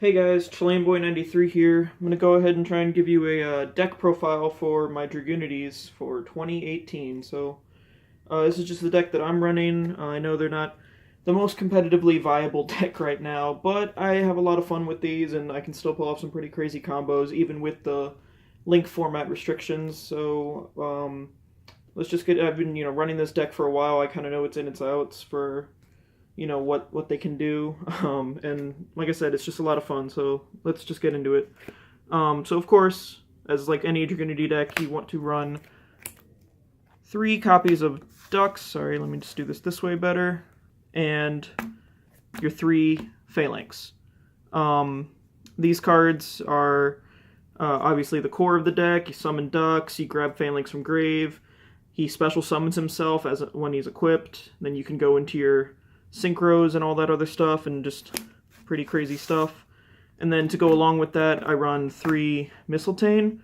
Hey guys, ChileanBoy93 here. I'm going to go ahead and try and give you a deck profile for my Dragunities for 2018. This is just the deck that I'm running. I know they're not the most competitively viable deck right now, but I have a lot of fun with these and I can still pull off some pretty crazy combos even with the link format restrictions. Let's just get, I've been, running this deck for a while. I kind of know its in, its outs for what they can do, and like I said, it's just a lot of fun, so let's just get into it. So of course, as like any Dragunity deck, you want to run 3 copies of Ducks. Sorry, let me just do this way better. And your 3 Phalanx. These cards are obviously the core of the deck. You summon Ducks, you grab Phalanx from grave, he special summons himself when he's equipped, then you can go into your synchros and all that other stuff, and just pretty crazy stuff. And then to go along with that, I run 3 Mistletoe.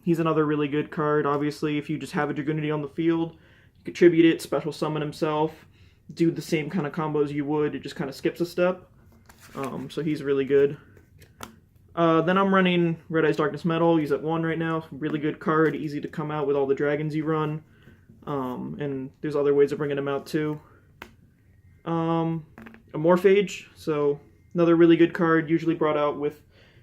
He's another really good card. Obviously, if you just have a Dragunity on the field, you contribute it, special summon himself, do the same kind of combos you would, it just kind of skips a step. So he's really good. Then I'm running Red Eyes Darkness Metal. He's at 1 right now. Really good card, easy to come out with all the dragons you run. And there's other ways of bringing him out too. A Morphage, so another really good card, usually brought out with,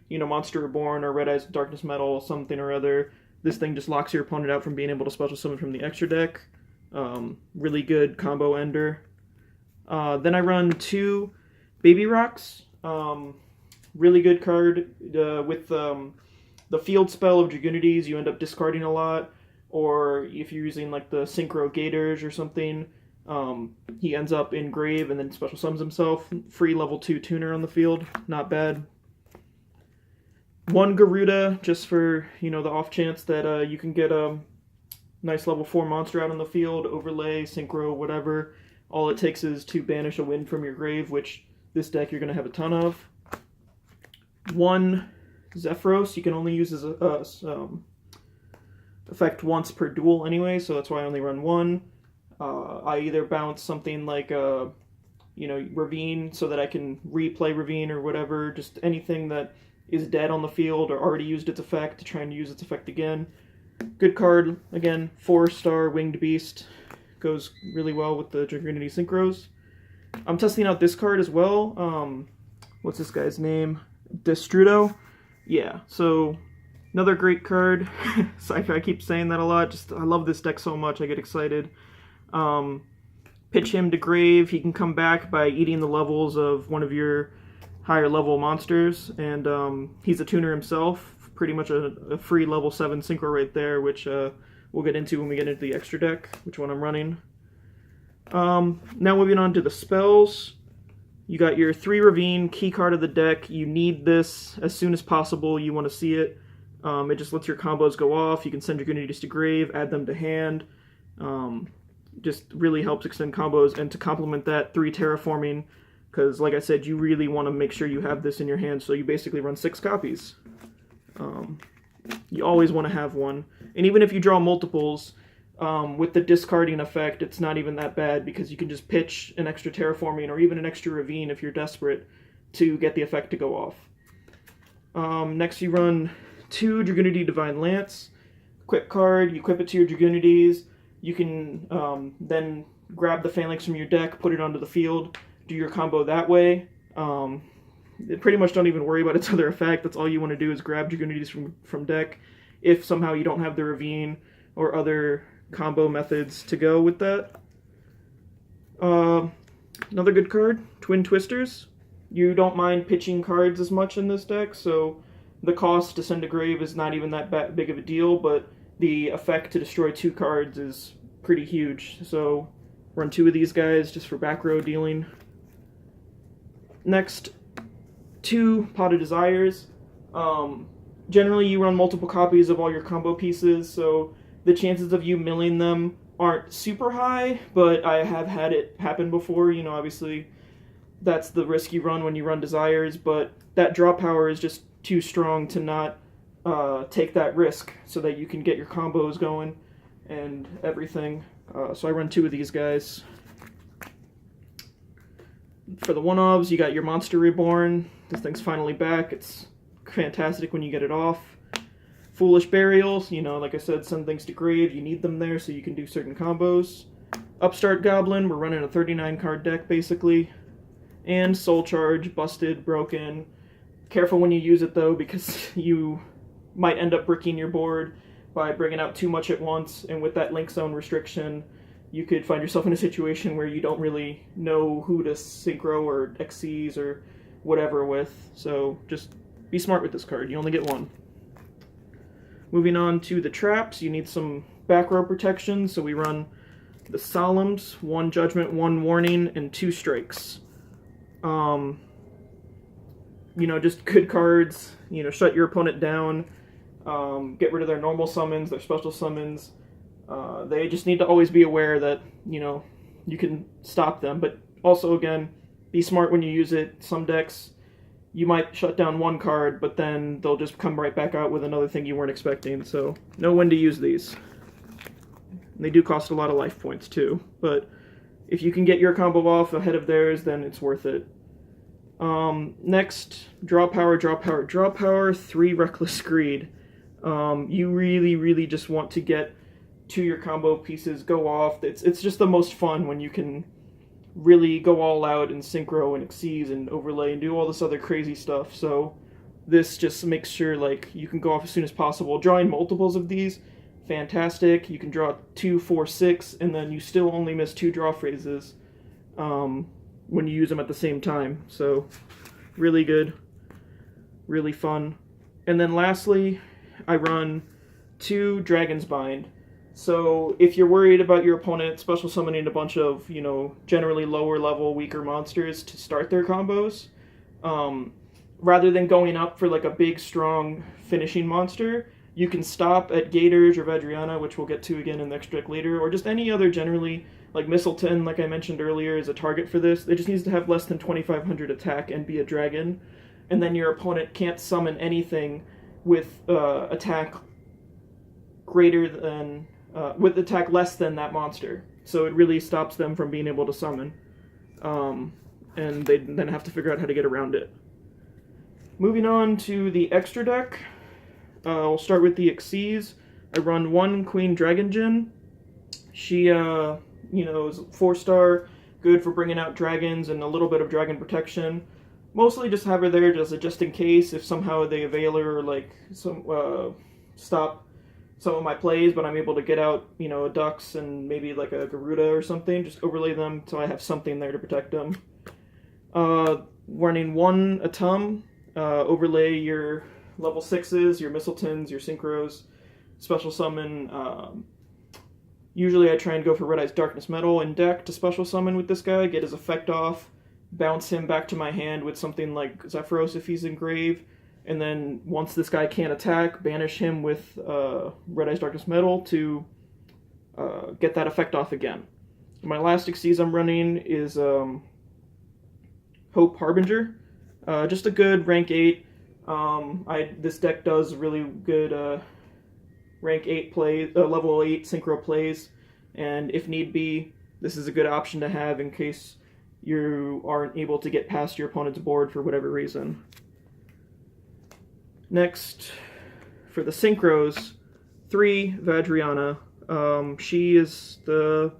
Monster Reborn or Red Eyes Darkness Metal, something or other. This thing just locks your opponent out from being able to special summon from the extra deck. Really good combo ender. Then I run 2 Baby Rocks. Really good card. With the field spell of Dragunities, you end up discarding a lot, or if you're using like the Synchro Gators or something, he ends up in grave and then special summons himself. Free level 2 tuner on the field. Not bad. 1 Garuda, just for, the off chance that you can get a nice level 4 monster out on the field. Overlay, synchro, whatever. All it takes is to banish a wind from your grave, which this deck you're going to have a ton of. 1 Zephyros, you can only use as a effect once per duel anyway, so that's why I only run 1. I either bounce something like Ravine, so that I can replay Ravine or whatever, just anything that is dead on the field or already used its effect to try and use its effect again. Good card, again, 4-star Winged Beast, goes really well with the Dragunity Synchros. I'm testing out this card as well. What's this guy's name? Destrudo? Yeah, so another great card. I keep saying that a lot, I love this deck so much, I get excited. Pitch him to grave, he can come back by eating the levels of one of your higher level monsters, and he's a tuner himself, pretty much a free level 7 synchro right there, which we'll get into when we get into the extra deck, which one I'm running. Now moving on to the spells, you got your 3 Ravine, key card of the deck. You need this as soon as possible, you want to see it. It just lets your combos go off, you can send your Dragunities to grave, add them to hand. Just really helps extend combos, and to complement that, 3 Terraforming, because like I said, you really want to make sure you have this in your hand, so you basically run 6 copies. You always want to have 1, and even if you draw multiples, with the discarding effect, it's not even that bad, because you can just pitch an extra Terraforming or even an extra Ravine if you're desperate to get the effect to go off. Next you run 2 Dragunity Divine Lance. Quick card, you equip it to your Dragunities. You can then grab the Phalanx from your deck, put it onto the field, do your combo that way. Pretty much don't even worry about its other effect. That's all you want to do is grab Dragunities from deck. If somehow you don't have the Ravine or other combo methods to go with that. Another good card, Twin Twisters. You don't mind pitching cards as much in this deck, so the cost to send to grave is not even that big of a deal, but the effect to destroy 2 cards is pretty huge, so run 2 of these guys just for back row dealing. Next, 2 Pot of Desires. Generally you run multiple copies of all your combo pieces, so the chances of you milling them aren't super high, but I have had it happen before. Obviously that's the risk you run when you run Desires, but that draw power is just too strong to not take that risk, so that you can get your combos going and everything. So I run 2 of these guys. For the one-ofs, you got your Monster Reborn. This thing's finally back. It's fantastic when you get it off. Foolish Burials, you know, like I said, send things to grave. You need them there so you can do certain combos. Upstart Goblin, we're running a 39-card deck, basically. And Soul Charge, busted, broken. Careful when you use it, though, because you might end up bricking your board by bringing out too much at once, and with that link zone restriction, you could find yourself in a situation where you don't really know who to synchro or XCs or whatever with, so just be smart with this card. You only get one. Moving on to the traps, you need some back row protection, so we run the Solemns, 1 Judgment, 1 Warning, and 2 Strikes. You know, just good cards, you know, shut your opponent down, get rid of their normal summons, their special summons. They just need to always be aware that, you know, you can stop them, but also, again, be smart when you use it. Some decks, you might shut down one card, but then they'll just come right back out with another thing you weren't expecting, so know when to use these. And they do cost a lot of life points, too, but if you can get your combo off ahead of theirs, then it's worth it. Next, draw power, draw power, draw power, 3 Reckless Greed. You really just want to get to your combo pieces, go off. It's just the most fun when you can really go all out and synchro and exceed and overlay and do all this other crazy stuff. So this just makes sure like you can go off as soon as possible. Drawing multiples of these, fantastic. You can draw 2, 4, 6, and then you still only miss 2 draw phrases when you use them at the same time. So really good, really fun. And then lastly, I run 2 Dragon's Bind. So if you're worried about your opponent special summoning a bunch of, you know, generally lower level, weaker monsters to start their combos, rather than going up for like a big, strong finishing monster, you can stop at Gators or Vadriana, which we'll get to again in the next deck later, or just any other generally, like Mistleton, like I mentioned earlier, is a target for this. It just needs to have less than 2,500 attack and be a dragon, and then your opponent can't summon anything with attack greater than... with attack less than that monster. So it really stops them from being able to summon. And they then have to figure out how to get around it. Moving on to the extra deck. We'll start with the Xyz. I run 1 Queen Dragon Djinn. She, you know, is 4-star, good for bringing out dragons and a little bit of dragon protection. Mostly just have her there just in case if somehow they avail her or like stop some of my plays, but I'm able to get out, you know, a Dux and maybe like a Garuda or something, just overlay them so I have something there to protect them. Running 1 Atum, overlay your level 6s, your Mistletons, your Synchros, special summon. Usually I try and go for Red Eye's Darkness Metal in deck to special summon with this guy, get his effect off, bounce him back to my hand with something like Zephyros if he's in grave, and then once this guy can't attack, banish him with Red Eye's Darkness Metal to get that effect off again. My last Xyz I'm running is Hope Harbinger. Just a good rank 8. This deck does really good rank 8 plays, level 8 synchro plays, and if need be, this is a good option to have in case you aren't able to get past your opponent's board for whatever reason. Next, for the synchros, 3 Vadriana. She is the...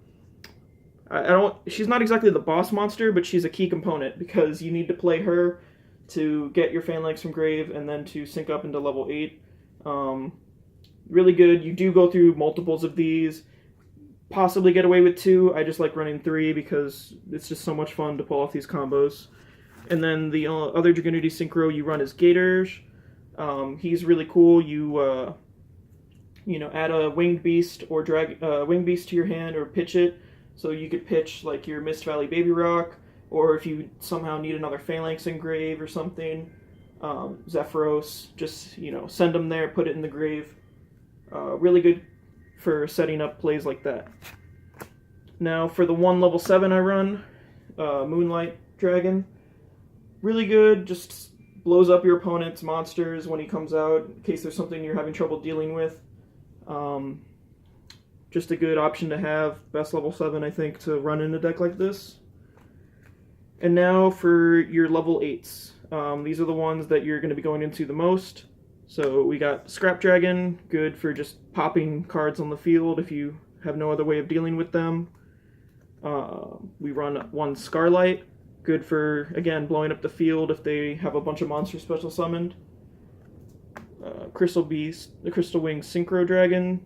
she's not exactly the boss monster, but she's a key component because you need to play her to get your Phalanx from grave and then to sync up into level 8. Really good. You do go through multiples of these, possibly get away with 2. I just like running 3 because it's just so much fun to pull off these combos. And then the other Dragunity synchro you run is Gators. He's really cool. You know, add a Winged Beast or Winged Beast to your hand or pitch it. So you could pitch like your Mist Valley Baby Rock, or if you somehow need another Phalanx in grave or something, Zephyros, just, you know, send them there, put it in the grave. Really good for setting up plays like that. Now for the 1 level 7 I run, Moonlight Dragon. Really good, just blows up your opponent's monsters when he comes out, in case there's something you're having trouble dealing with. Just a good option to have. Best level 7, I think, to run in a deck like this. And now for your level 8s. These are the ones that you're going to be going into the most. So we got Scrap Dragon, good for just popping cards on the field if you have no other way of dealing with them. We run one Scarlight, good for, again, blowing up the field if they have a bunch of monsters special summoned. Crystal Beast, the Crystal Wing Synchro Dragon,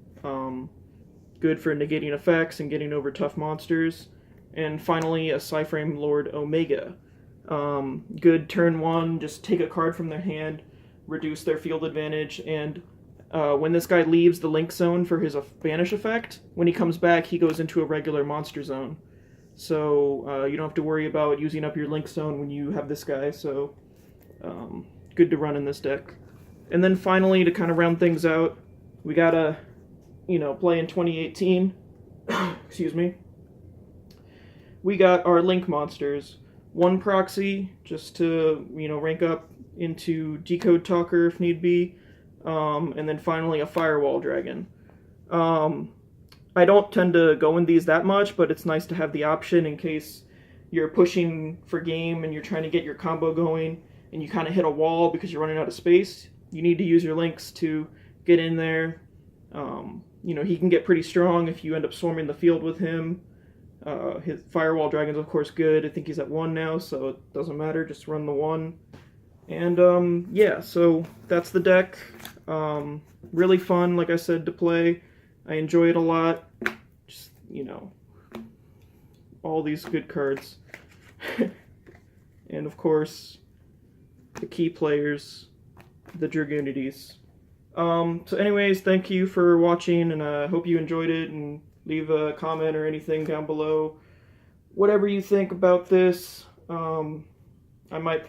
good for negating effects and getting over tough monsters. And finally, a Psyframe Lord Omega. Good turn 1, just take a card from their hand, reduce their field advantage, and when this guy leaves the Link Zone for his Banish effect, when he comes back, he goes into a regular monster zone. So you don't have to worry about using up your Link Zone when you have this guy, so good to run in this deck. And then finally, to kind of round things out, we gotta, play in 2018. Excuse me. We got our Link monsters. One Proxy, just to, rank up into Decode Talker if need be. And then finally a Firewall Dragon. I don't tend to go in these that much, but it's nice to have the option in case you're pushing for game and you're trying to get your combo going and you kind of hit a wall because you're running out of space. You need to use your links to get in there. He can get pretty strong if you end up swarming the field with him. His Firewall Dragon's of course good. I think he's at 1 now, so it doesn't matter. Just run the 1. And yeah, so that's the deck. Really fun, like I said, to play. I enjoy it a lot. Just, all these good cards. And of course, the key players, the Dragunities. So anyways, thank you for watching, and I hope you enjoyed it, and leave a comment or anything down below. Whatever you think about this, I might,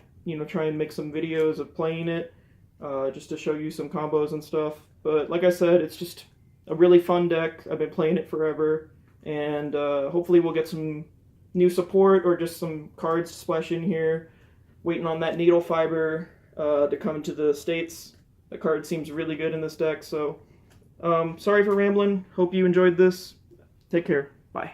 try and make some videos of playing it, just to show you some combos and stuff. But like I said, it's just a really fun deck. I've been playing it forever, and hopefully we'll get some new support or just some cards to splash in here. Waiting on that Needle Fiber to come to the States. The card seems really good in this deck, so sorry for rambling. Hope you enjoyed this. Take care. Bye.